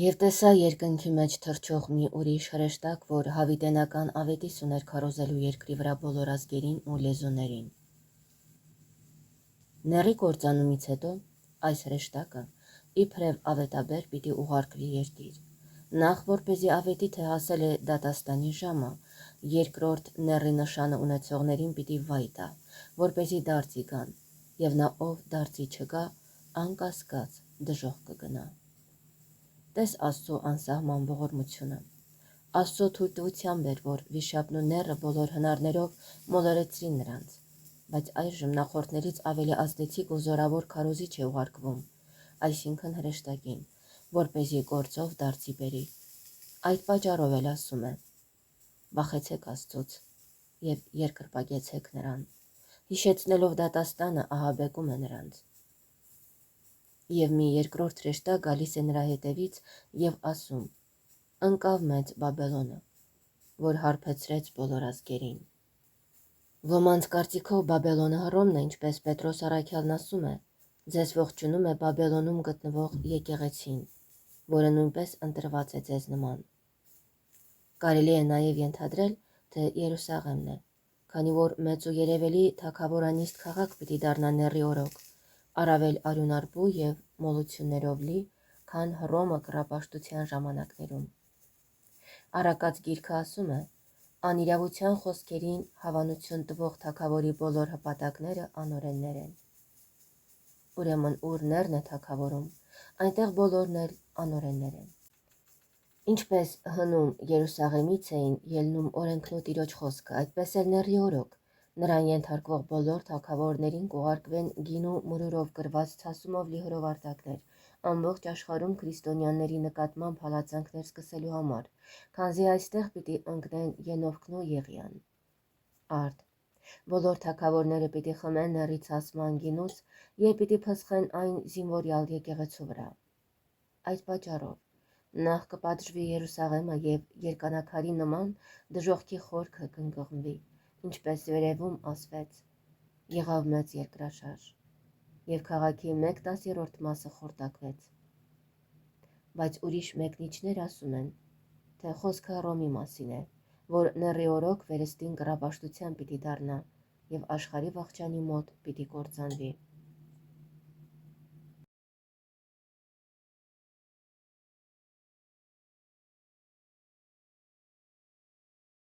Եվ տեսա երկնքի մեջ թռչող մի ուրիշ հրեշտակ, որ հավիտենական ավետիս ուներ քարոզելու երկրի վրա բոլոր ազգերին ու լեզուներին։ Նեռի կործանումից հետո այս հրեշտակը իբրև ավետաբեր պիտի ուղարկվի երկիր։ Նախ որպեսզի ավետի, թե հասել է դատաստանի ժամը, երկրորդ նեռի նշանը ունեցողներին պիտի վայ տա, որպեսզի դարձի գան, եւ նա ով դարձի չգա, անկասկած դժոխք կգնա։ Տես Աստծո անսահման ողորմությունը։ Աստծո թույլտվությամբ էր, որ վիշապն ու նեռը բոլոր հնարներով մոլորեցրին նրանց, բայց այժմ նախորդներից ավելի ազդեցիկ ու զորավոր քարոզիչ է ուղարկվում, այսինքն հրեշտակին, որպեսզի գործով դարձի բերի։ Այդ պատճառով էլ ասում է. «Վախեցեք Աստծուց եւ երկրպագեցեք նրան», հիշեցնելով դատաստանը ահաբեկում է նրանց։ Եվ մի երկրորդ հրեշտակ գալիս է նրա հետևից եւ ասում. «Ընկավ մեծ Բաբելոնը, որ հարբեցրեց բոլոր ազգերին»։ Ոմանց կարծիքով Բաբելոնը Հռոմն է, ինչպես Պետրոս առաքյալն ասում է. «Ձեզ ողջունում է Բաբելոնում գտնվող եկեղեցին, որը նույնպես ընտրված է ձեզ նման»։ Կարելի է նաև ենթադրել, թե Երուսաղեմն է, քանի որ մեծ ու երևելի թագավորանիստ քաղաք պիտի դառնա նեռի օրոք, առավել արյունարբու եւ մոլություններով լի, քան Հռոմը կռապաշտության ժամանակներում։ Առակաց գիրքը ասում է. «Անիրավության խոսքերին հավանություն տվող թագավորի բոլոր հպատակները անօրեններ են»։ Ուրեմն ուր նեռն է թագավորում, այնտեղ բոլորն էլ անօրեններ են։ Ինչպես հնում Երուսաղեմից էին ելնում օրենքն ու Տիրոջ խոսքը, այդպես էլ նեռի օրոք նրան ենթարկվող բոլոր թագավորներին կուղարկվեն գինու մուրուրով գրված ցասումով լի հրովարտակներ, ամբողջ աշխարհում քրիստոնյաների նկատմամբ հալածանքներ սկսելու համար, քանզի այստեղ պիտի ընկնեն Ենովքն ու Եղիան։ Արդ բոլոր թագավորները պիտի խմեն նեռի ցասման գինուց եւ պիտի փսխեն այն զինվորյալ եկեղեցու վրա։ Այդ պատճառով նախ կպատժվի Երուսաղեմը եւ երկանակարի նման դժոխքի խորքը կընկղմվի, ինչպես վերևում ասվեց. եղավ մեծ երկրաշարժ, եւ քաղաքի 1/10 մասը խորտակվեց։ Բայց ուրիշ մեկնիչներ ասում են, թե խոսքը Հռոմի մասին է, որ նեռի օրոք վերստին կռապաշտության պիտի դառնա եւ աշխարհի վախճանի մոտ պիտի կործանվի։